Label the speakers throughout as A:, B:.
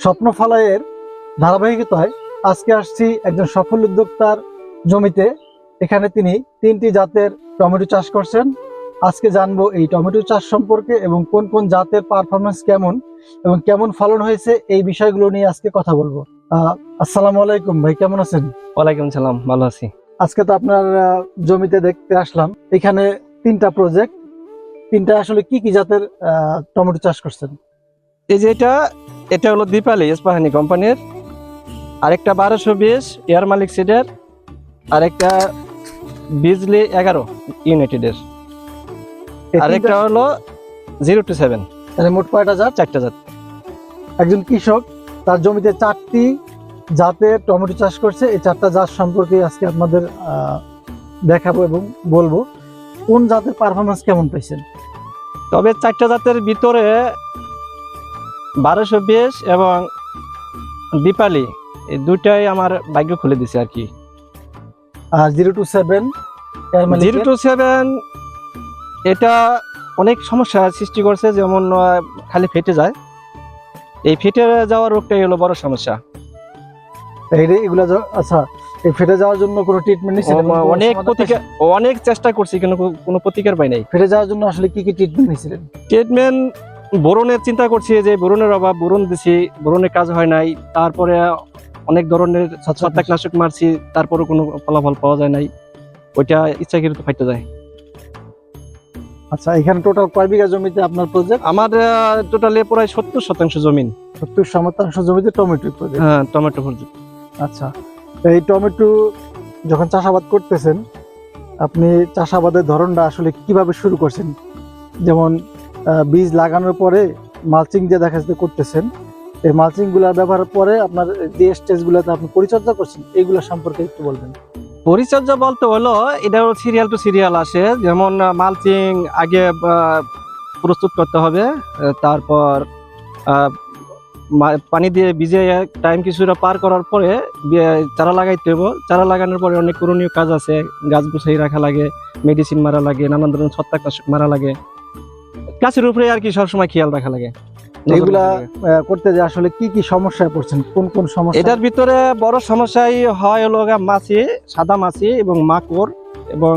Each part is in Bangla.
A: স্বপ্ন ফালাইয়ের ধারাবাহিকতায় আজকে আসছি একজন সফল উদ্যোক্তার জমিতে। এখানে তিনি 3টি জাতের টমেটো চাষ করছেন। আজকে জানবো এই টমেটো চাষ সম্পর্কে এবং কোন কোন জাতের পারফরমেন্স কেমন এবং কেমন ফলন হয়েছে, এই বিষয়গুলো নিয়ে আজকে কথা বলবো। আসসালামু আলাইকুম ভাই, কেমন আছেন?
B: ওয়ালাইকুম সালাম, ভালো আছি।
A: আজকে তো আপনার জমিতে দেখতে আসলাম। এখানে 3টা প্রজেক্ট, 3টা আসলে কি কি জাতের টমেটো চাষ করছেন?
B: এই যে এটা হলো দীপালি ইস্পাহানি কোম্পানির, আরেকটা 1220 এয়ার মালিক সিডের, আরেকটা বিজলি 11 ইউনাইটেডের, আরেকটা হলো 027।
A: তাহলে মোট কয়টা জাত?
B: 4টা জাত।
A: একজন কৃষক তার জমিতে 4টি জাতের টমেটো চাষ করছে। এই 4টা জাত সম্পর্কে আজকে আপনাদের দেখাবো এবং বলবো কোন জাতের পারফরমেন্স কেমন পাইছেন।
B: তবে 4টা জাতের ভিতরে 1220 এবং দীপালি এই দুইটাই আমার ভাগ্য খুলে দিছে আর কি।
A: আর 027
B: 027 এটা অনেক সমস্যা সৃষ্টি করছে, যেমন খালি ফেটে যায়। এই ফেটে যাওয়ার রোগটাই হলো বড় সমস্যা।
A: এগুলা আচ্ছা, এই ফেটে যাওয়ার জন্য কোনো ট্রিটমেন্ট নিছেন?
B: অনেক চেষ্টা করছি কিন্তু কোনো প্রতিকার পাই নাই।
A: ফেটে যাওয়ার জন্য আসলে কি কি ট্রিটমেন্ট নিছিলেন?
B: ট্রিটমেন্ট বোরনের চিন্তা করছি, যে বোরনের অভাব, বোরন দিছি, বোরনের কাজ হয় নাই। তারপরে অনেক ধরনের ছত্রাকনাশক মারছি, তারপরে কোনো ফলাফল পাওয়া যায় নাই। ওইটা ইচ্ছাকৃত ফাইটে যায়।
A: আচ্ছা, এখানে টোটাল কয় বিঘা জমিতে আপনার প্রজেক্ট?
B: আমার টোটালি প্রায় 70% জমিন।
A: 70% জমিতে টমেটো প্রজেক্ট?
B: হ্যাঁ, টমেটো প্রজেক্ট।
A: আচ্ছা, এই টমেটো যখন চাষাবাদ করতেছেন, আপনি চাষাবাদের ধরনটা আসলে কিভাবে শুরু করছেন? যেমন বীজ লাগানোর পরে মালচিং যে দেখা যাচ্ছে করতেছেন, এই মালচিং গুলা ব্যবহারের পরে আপনার যে স্টেজগুলোতে আপনি পরিচর্যা করছেন, এইগুলো সম্পর্কে একটু বলবেন।
B: পরিচর্যা বলতে হলো এটা সিরিয়াল টু সিরিয়াল আসে। যেমন মালচিং আগে প্রস্তুত করতে হবে, তারপর পানি দিয়ে ভিজে টাইম কিছুটা পার করার পরে চারা লাগাইতে হবে। চারা লাগানোর পরে অনেক করণীয় কাজ আছে, গাছ গুছাই রাখা লাগে, মেডিসিন মারা লাগে, নানান ধরনের ছত্রাকনাশক মারা লাগে, গাছের উপরে আর কি সবসময় খেয়াল রাখা লাগে।
A: এগুলা করতে যে আসলে কি কি সমস্যায় পড়ছেন, কোন কোন সমস্যা?
B: এটার ভিতরে বড় সমস্যাই হয় হলো মাছি, সাদা মাছি এবং মাকড়, এবং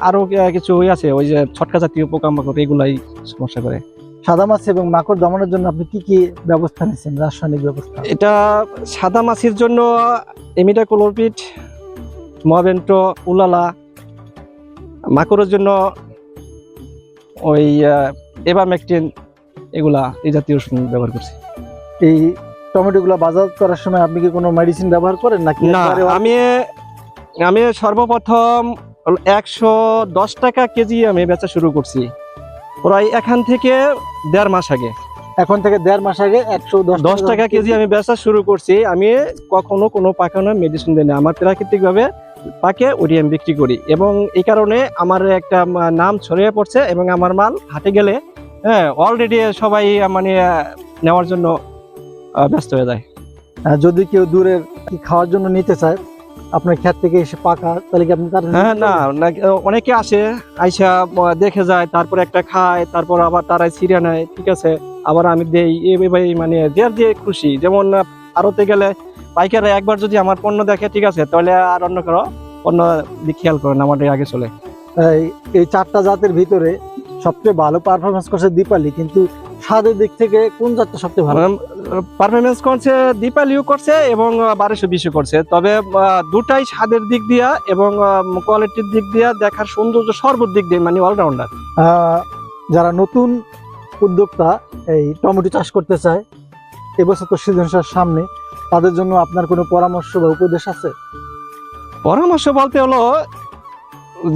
B: আরো কিছু আছে, ওই যে ছটকা জাতীয় পোকামাকড়, এগুলাই সমস্যা করে।
A: সাদা মাছি এবং মাকড় দমনের জন্য আপনি কি কি ব্যবস্থা নিয়েছেন, রাসায়নিক ব্যবস্থা?
B: এটা সাদা মাছির জন্য ইমিডাক্লোপিড, মভেন্টো, উলালা। মাকড়ের জন্য ওই এভামেকটিন, এগুলা এই জাতীয় ওষুধ ব্যবহার করছি।
A: এই টমেটো গুলা বাজার করার সময় আপনি কি কোনো মেডিসিন ব্যবহার করেন নাকি?
B: না, আমি সর্বপ্রথম 110 টাকা কেজি আমি বেচা শুরু করছি প্রায় এখান থেকে 1.5 মাস আগে।
A: এখন থেকে 1.5 মাস আগে 110
B: টাকা কেজি আমি বেচা শুরু করছি। আমি কখনো কোনো পাকানো মেডিসিন দিই না, আমার প্রাকৃতিক ভাবে পাকে ওটি আমি বিক্রি করি, এবং এই কারণে আমার একটা নাম ছড়িয়ে পড়ছে, এবং আমার মাল হাটে গেলে অলরেডি সবাই মানে নেওয়ার জন্য ব্যস্ত হয়ে যায়।
A: যদি কেউ দূরের খাওয়ার জন্য নিতে চায় আপনার ক্ষেত থেকে এসে পাকা, তাহলে কি আপনি?
B: হ্যাঁ, না, অনেকে আসে, আইসা দেখে যায়, তারপর একটা খায়, তারপর আবার তারাই ছিঁড়ে নেয়, ঠিক আছে, আবার আমি দেই। এইভাবে মানে যার যে খুশি। যেমন আড়তে গেলে পাইকারে একবার যদি আমার পণ্য দেখে, ঠিক আছে, তাহলে আর অন্য কারো পণ্য খেয়াল করেন, আমার আগে চলে।
A: এই 4টা জাতের ভিতরে সবচেয়ে ভালো পারফরমেন্স করছে দীপালি, কিন্তু স্বাদের দিক থেকে কোন জাতটা সবচেয়ে ভালো
B: পারফরমেন্স করছে? দীপালিও করছে এবং 1220 করছে। তবে দুটাই স্বাদের দিক দিয়া এবং কোয়ালিটির দিক দিয়া, দেখার সৌন্দর্য, সর্বদিক দিক দিয়ে মানে অলরাউন্ডার।
A: যারা নতুন উদ্যোক্তা এই টমেটো চাষ করতে চায়, এবছর তো সিজন সামনে, তাদের জন্য আপনার কোনো পরামর্শ বা উপদেশ আছে?
B: পরামর্শ বলতে হলো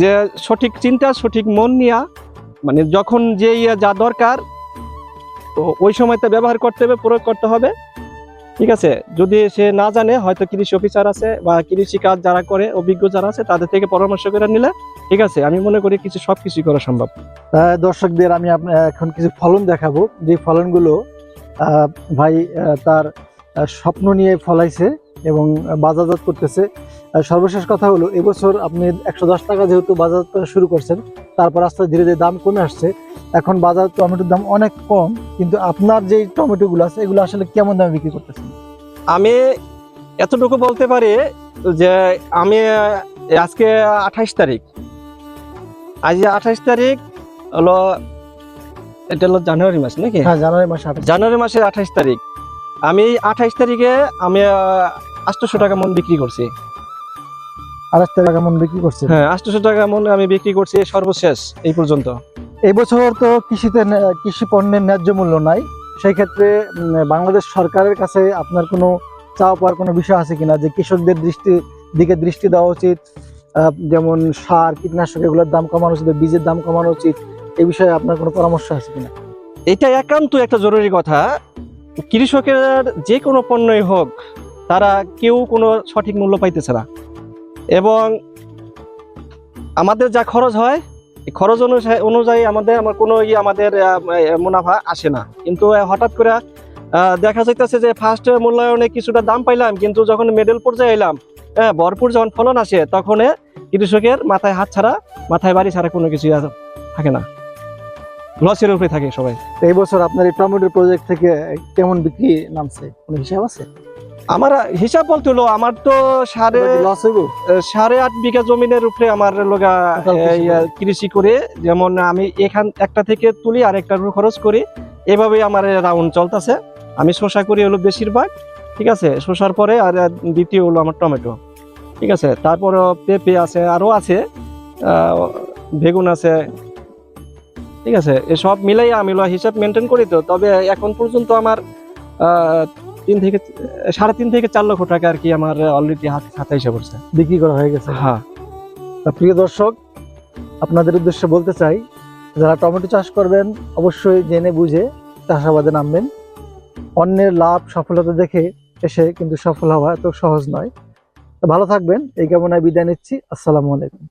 B: যে সঠিক চিন্তা, সঠিক মন নিয়া, মানে যখন যে যা দরকার ওই সময়টা ব্যবহার করতে হবে, প্রয়োগ করতে হবে, ঠিক আছে। যদি সে না জানে, হয়তো কৃষি অফিসার আছে বা কৃষি কাজ যারা করে অভিজ্ঞ যারা আছে, তাদের থেকে পরামর্শ করে নিলে, ঠিক আছে, আমি মনে করি সবকিছু করা সম্ভব।
A: দর্শকদের আমি এখন কিছু ফলন দেখাবো, যে ফলনগুলো ভাই তার স্বপ্ন নিয়ে ফলাইছে এবং বাজারজাত করতেছে। সর্বশেষ কথা হলো, এবছর আপনি 110 টাকা যেহেতু বাজারজাত করা শুরু করছেন, তারপর আস্তে ধীরে ধীরে দাম কমে আসছে। এখন বাজার টমেটোর দাম অনেক কম, কিন্তু আপনার যে টমেটোগুলো আছে এগুলো আসলে কেমন দামে বিক্রি করতেছেন?
B: আমি এতটুকু বলতে পারি যে আমি আজকে 28 তারিখ, আজ 28 তারিখ হলো, এটা হলো জানুয়ারি মাস নাকি?
A: হ্যাঁ, জানুয়ারি মাসে 28।
B: জানুয়ারি মাসের 28 তারিখ, আমি 28 তারিখে আমি 800 টাকা মন বিক্রি করছি।
A: 28 টাকা মন বিক্রি করছেন?
B: হ্যাঁ, 800 টাকা মন আমি বিক্রি করছি সর্বশেষ এই পর্যন্ত।
A: এই বছর তো কৃষি পণ্যের ন্যায্য মূল্য নাই, সেই ক্ষেত্রে বাংলাদেশ সরকারের কাছে আপনার কোনো চাওয়া পাওয়ার কোনো বিষয় আছে কিনা, যে কৃষকদের দিকে দৃষ্টি দেওয়া উচিত, যেমন সার কীটনাশক এগুলোর দাম কমানো উচিত, বীজের দাম কমানো উচিত, এই বিষয়ে আপনার কোনো পরামর্শ আছে কিনা?
B: এটা একান্ত একটা জরুরি কথা। কৃষকের যে কোনো পণ্যই হোক, তারা কেউ কোনো সঠিক মূল্য পাইতেছে না, এবং আমাদের যা খরচ হয় এই খরচ অনুযায়ী আমার কোনো আমাদের মুনাফা আসে না। কিন্তু হঠাৎ করে দেখা যাইতেছে যে ফার্স্ট মূল্যায়নে কিছুটা দাম পাইলাম, কিন্তু যখন মিডল পর্যায়ে এলাম, ভরপুর যখন ফলন আসে, তখন কৃষকের মাথায় হাত ছাড়া, মাথায় বাড়ি ছাড়া কোনো কিছু থাকে না, লসের উপরে থাকে সবাই।
A: এই বছর আপনার এই টমেটোর প্রজেক্ট থেকে কেমন বিক্রি নামছে, কোনো হিসাব আছে?
B: আমার হিসাব বলতে হলো, আমার তো
A: লস হইব?
B: 8.5 বিঘা জমিনের উপরে আমার লগা কৃষি করে, যেমন আমি এখান একটা থেকে তুলি আর একটার উপর খরচ করি, এভাবে আমার রাউন্ড চলতেছে। আমি শসা করি হলো বেশিরভাগ, ঠিক আছে, শসার পরে আর দ্বিতীয় হলো আমার টমেটো, ঠিক আছে, তারপর পেঁপে আছে, আরো আছে, বেগুন আছে, ঠিক আছে, এসব মিলাই আমি হিসাব মেনটেন করি। তো তবে এখন পর্যন্ত আমার 3.5 থেকে 4 লক্ষ টাকা আর কি আমার অলরেডি হাতে এসে পড়ছে,
A: বিক্রি করা হয়ে গেছে।
B: হ্যাঁ।
A: প্রিয় দর্শক, আপনাদের উদ্দেশ্যে বলতে চাই, যারা টমেটো চাষ করবেন অবশ্যই জেনে বুঝে চাষাবাদে নামবেন। অন্যের লাভ সফলতা দেখে এসে কিন্তু সফল হওয়া এত সহজ নয়। তো ভালো থাকবেন, এই কামনায় বিদায় নিচ্ছি। আসসালামু আলাইকুম।